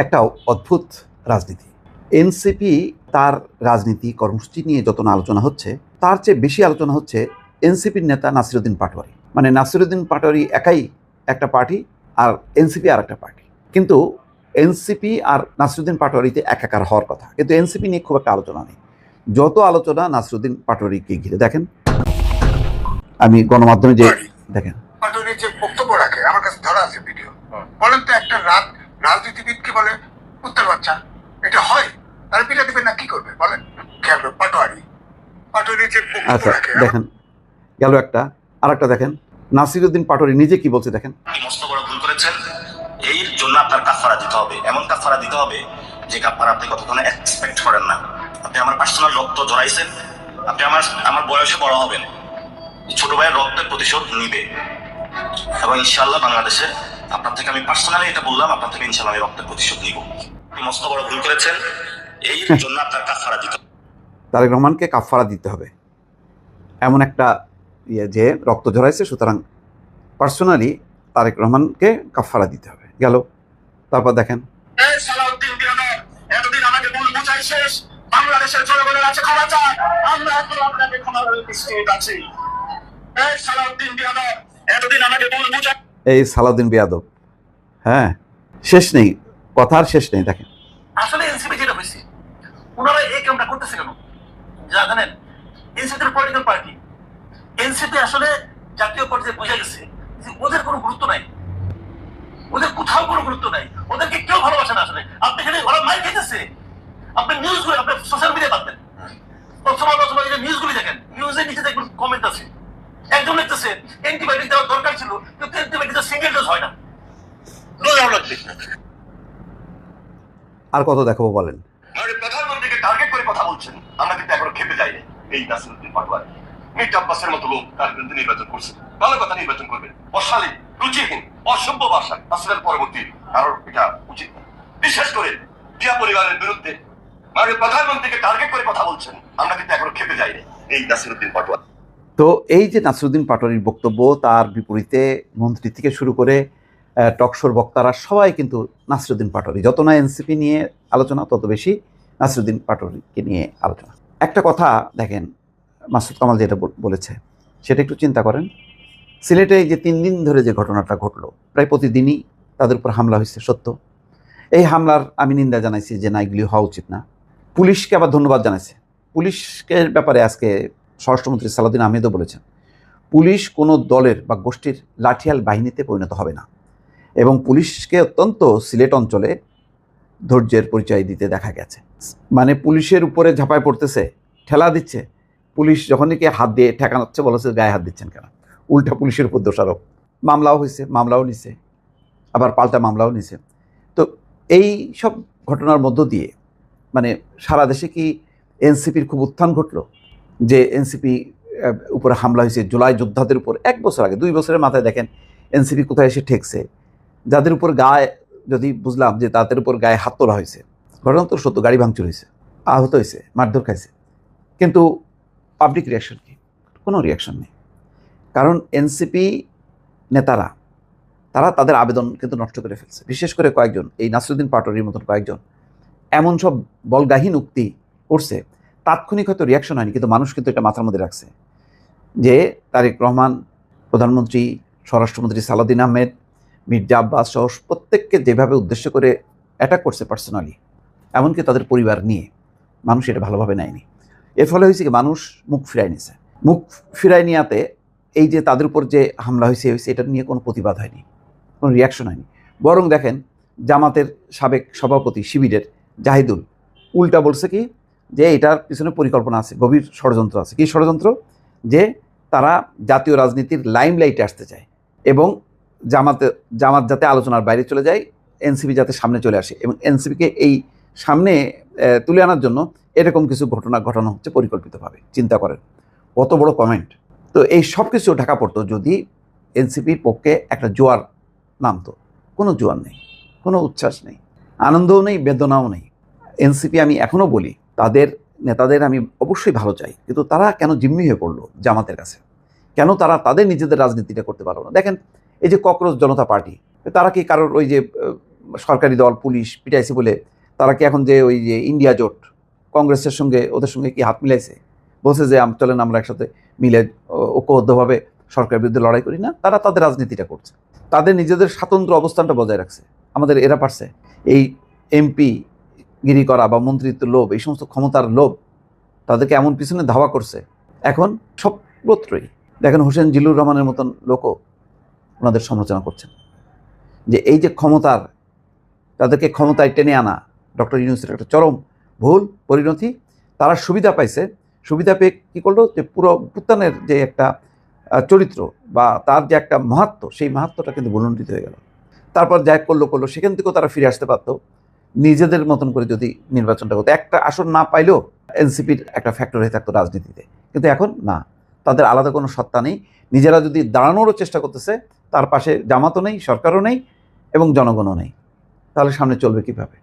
একটা অদ্ভুত রাজনীতি। এনসিপি তার রাজনীতি কর্মসূচি নিয়ে যত না আলোচনা হচ্ছে, তার চেয়ে বেশি আলোচনা হচ্ছে এনসিপির নেতা নাসিরুদ্দিন পাটোয়ারি। মানে নাসিরুদ্দিন পাটোয়ারি একাই একটা পার্টি, আর এনসিপি আর একটা পার্টি। কিন্তু এনসিপি আর নাসিরুদ্দিন পাটোয়ারিতে একাকার হওয়ার কথা, কিন্তু এনসিপি নিয়ে খুব একটা আলোচনা নেই। যত আলোচনা নাসিরুদ্দিন পাটোয়ারিকে ঘিরে। দেখেন, আমি গণমাধ্যমে যে দেখেন পাটোয়ারি যে বক্তব্য রাখে, আমার কাছে ধরা আছে ভিডিও। বলেন তো, একটা রাজনীতিবিদকে বলে উত্তর বাচ্চা, এটা হয়? তারা পিঠা দিবেন না, কি করবে বলেন? খেয়াল পাটোয়ারি যে বক্তব্য রাখে। দেখেন, গেল একটা। আর একটা দেখেন, নাসিরুদ্দিন পাটোয়ারি নিজে কি বলছে দেখেন। মস্ত বড় ভুল করেছেন, এই জন্য আপনার কাফারা দিতে হবে। এমন কাফারা দিতে হবে যে কাফারা আপনি কতক্ষণ এক্সপেক্ট করেন না। আপনি আমার পার্সোনাল রক্ত জড়াইছেন, আপনি আমার বয়সে বড় হবেন, ছোট ভাইয়ের রক্তের প্রতিশোধ নিবে, এবং ইনশাআল্লাহ বাংলাদেশে আপনার থেকে আমি পার্সোনালি এটা বললাম, আপনার থেকে ইনশাআল্লাহ আমি রক্তের প্রতিশোধ নিব। আপনি মস্ত বড় ভুল করেছেন, এই জন্য আপনার কাফারা দিতে হবে। তারেক রহমানকে কাফারা দিতে হবে, এমন একটা যে রক্ত ঝরাইছে, সুতরাং পার্সোনালি তারেক রহমানকে কাফারা দিতে হবে। গেল। তারপর দেখেন, এতদিন আমাকে ভুল বুঝাই শেষ, বাংলাদেশের জনগণের কাছে ক্ষমা চাই, আমরা এখন আপনাকে ক্ষমা করে প্রস্তুত আছি। এই সালাউদ্দিন বিয়াদব, এতদিন আমাকে ভুল বুঝাই। এই সালাউদ্দিন বিয়াদব, হ্যাঁ, শেষ নেই, কথার শেষ নেই। দেখেন, আসলে এনসিপি যেটা হয়েছে, ওনারা এই কামটা করতেছে কেন যা জানেন? এনসিপি পলিটিক্যাল পার্টি, এনসিপি আসলে জাতীয় পর্যায়ে বোঝা গেছে যে ওদের কোনো গুরুত্ব নাই, ওদের কোথাও কোনো গুরুত্ব নাই, ওদেরকে কেউ ভালোবাসে না। আসলে আপনি খালি ওরা মাইর খেতেছে, আপনি নিউজগুলো আপনি সোশ্যাল মিডিয়া পাবেন, নিউজগুলি দেখেন, নিউজের নিচে দেখবেন কমেন্ট আছে, একজন লিখতেছে অ্যান্টিবায়োটিক দেওয়ার দরকার ছিল, কিন্তু অ্যান্টিবায়োটিক সিঙ্গেল ডোজ হয় না, ডোজ আমরা দেখি। আর কত দেখাবো বলেন? প্রধানমন্ত্রীকে টার্গেট করে কথা বলছেন, আমরা কিন্তু এখনো খেপে যাইনি। এই নাসিরুদ্দিন পাটোয়ারি মির্জা আব্বাসের মতো লোক তার বিরুদ্ধে নির্বাচন করছে, ভালো কথা নির্বাচন করবে। অশালীন, রুচিহীন, অসভ্য ভাষা আসলে পরবর্তী কারণ এটা উচিত না। বিশেষ করে জিয়া পরিবারের বিরুদ্ধে মাননীয় প্রধানমন্ত্রীকে টার্গেট করে কথা বলছেন, আমরা কিন্তু এখনো খেপে যাইনি। এই নাসিরুদ্দিন পাটোয়ারি। তো এই যে নাসিরুদ্দিন পাটোয়ারির বক্তব্য, তার বিপরীতে মন্ত্রী থেকে শুরু করে টকশোর বক্তারা সবাই কিন্তু নাসিরুদ্দিন পাটোয়ারি। যত না এনসিপি নিয়ে আলোচনা, তত বেশি নাসিরুদ্দিন পাটোয়ারিকে নিয়ে আলোচনা। একটা কথা দেখেন, মাসুদ কামাল যেটা বলেছে সেটা একটু চিন্তা করেন। সিলেটে এই যে 3 দিন ধরে যে ঘটনাটা ঘটলো, প্রায় প্রতিদিনই তাদের উপর হামলা হয়েছে, সত্য। এই হামলার আমি নিন্দা জানাইছি যে না, এগুলি হওয়া উচিত না। পুলিশকে আবার ধন্যবাদ জানাইছে। পুলিশের ব্যাপারে আজকে স্বরাষ্ট্রমন্ত্রী সালাউদ্দিন আহমেদও বলেছেন, পুলিশ কোনো দলের বা গোষ্ঠীর লাঠিয়াল বাহিনীতে পরিণত হবে না, এবং পুলিশকে অত্যন্ত সিলেট অঞ্চলে ধৈর্যের পরিচয় দিতে দেখা গেছে। মানে পুলিশের উপরে ঝাঁপায় পড়তেছে, ঠেলা দিচ্ছে, পুলিশ যখনই কে হাত দিয়ে ঠেকানোচ্ছে বলেছে গায়ে হাত দিচ্ছেন কেন, উল্টা পুলিশের উপর দোষারোপ। মামলাও হয়েছে, মামলাও নিছে, আবার পাল্টা মামলাও নিছে। তো এই সব ঘটনার মধ্য দিয়ে মানে সারা দেশে কি এনসিপির খুব উত্থান ঘটলো, যে এনসিপি উপরে হামলা হয়েছে জুলাই যোদ্ধাদের উপর 1 বছর আগে, 2 বছরের মাথায় দেখেন এনসিপি কোথায় এসে ঠেকছে, যাদের উপর গায়ে, যদি বুঝলাম যে তাদের উপর গায়ে হাত তোলা হয়েছে, ঘটনা তো সত্য, গাড়ি ভাঙচুর হয়েছে, আহত হয়েছে, মারধর খাইছে, কিন্তু পাবলিক রিয়াকশন কি? কোনো রিয়াকশন নেই। কারণ এনসিপি নেতারা তারা তাদের আবেদন কিন্তু নষ্ট করে ফেলছে। বিশেষ করে কয়েকজন, এই নাসিরুদ্দিন পাটোয়ারির মতন কয়েকজন এমন সব বলগাহীন উক্তি করছে, তাৎক্ষণিক হয়তো রিয়াকশন হয়নি, কিন্তু মানুষ কিন্তু এটা মাথার মধ্যে রাখছে যে তারেক রহমান, প্রধানমন্ত্রী, স্বরাষ্ট্রমন্ত্রী সালাউদ্দিন আহমেদ, মির্জা আব্বাস সহ প্রত্যেককে যেভাবে উদ্দেশ্য করে অ্যাটাক করছে পার্সোনালি, এমনকি তাদের পরিবার নিয়ে, মানুষ এটা ভালোভাবে নেয়নি। এর ফলে হয়েছে কি, মানুষ মুখ ফিরায় নিয়েছে। মুখ ফিরায় নেওয়াতে এই যে তাদের উপর যে হামলা হয়েছে এটা নিয়ে কোনো প্রতিবাদ হয়নি, কোনো রিয়াকশন হয়নি। বরং দেখেন, জামাতের সাবেক সভাপতি শিবিরের জাহিদুল উল্টা বলছে কি, যে এটার পিছনে পরিকল্পনা আছে, গভীর ষড়যন্ত্র আছে। কি ষড়যন্ত্র? যে তারা জাতীয় রাজনীতির লাইমলাইটে আসতে চায়, এবং জামাত যাতে আলোচনার বাইরে চলে যায়, এনসিপি যাতে সামনে চলে আসে, এবং এনসিপিকে এই সামনে তুলে আনার জন্য এরকম কিছু ঘটনা ঘটানো হচ্ছে পরিকল্পিতভাবে। চিন্তা করেন কত বড় কমেন্ট। তো এই সব কিছু ঢাকা পড়তো যদি এনসিপির পক্ষে একটা জোয়ার নামতো। কোনো জোয়ার নেই, কোনো উচ্ছ্বাস নেই, আনন্দও নেই, বেদনাও নেই। এনসিপি, আমি এখনও বলি, তাদের নেতাদের আমি অবশ্যই ভালো চাই, কিন্তু তারা কেন জিম্মি হয়ে পড়লো জামাতের কাছে? কেন তারা তাদের নিজেদের রাজনীতিটা করতে পারলো না? দেখেন, এই যে ককরোচ জনতা পার্টি, তারা কি কারোর ওই যে সরকারি দল পুলিশ পিটাইছে বলে তারা কি এখন যে ওই যে ইন্ডিয়া জোট কংগ্রেসের সঙ্গে ওদের সঙ্গে কি হাত মিলাইছে, বলছে যে চলেন আমরা একসাথে মিলে ঐক্যবদ্ধভাবে সরকারের বিরুদ্ধে লড়াই করি না? তারা তাদের রাজনীতিটা করছে, তাদের নিজেদের স্বাতন্ত্র অবস্থানটা বজায় রাখছে। আমাদের এরা পারছে এই এমপি গিরি করা বা মন্ত্রিত্ব লোভ, এই সমস্ত ক্ষমতার লোভ তাদেরকে এমন পিছনে ধাওয়া করছে। এখন সর্বত্রই দেখেন হোসেন জিল্লুর রহমানের মতন লোকও ওনাদের সমালোচনা করছেন যে এই যে ক্ষমতার, তাদেরকে ক্ষমতায় টেনে আনা ডক্টর ইউনূসের একটা চরম ভুল পরিণতি। তারা সুবিধা পাইছে, সুবিধা পেয়ে কী করলো যে পুরো পুত্তানের যে একটা চরিত্র বা তার যে একটা মাহাত্ম্য, সেই মাহাত্ম্যটা কিন্তু ভুলণ্ডিত হয়ে গেল। তারপর যা করলো সেখান থেকেও তারা ফিরে আসতে পারতো নিজেদের মতন করে যদি নির্বাচনটা হতো। একটা আসন না পাইলেও এনসিপির একটা ফ্যাক্টর হয়ে থাকতো রাজনীতিতে, কিন্তু এখন না, তাদের আলাদা কোনো সত্তা নেই। নিজেরা যদি দাঁড়ানোরও চেষ্টা করতেছে, তার পাশে জামাতও নেই, সরকারও নেই এবং জনগণও নেই, তাহলে সামনে চলবে কীভাবে?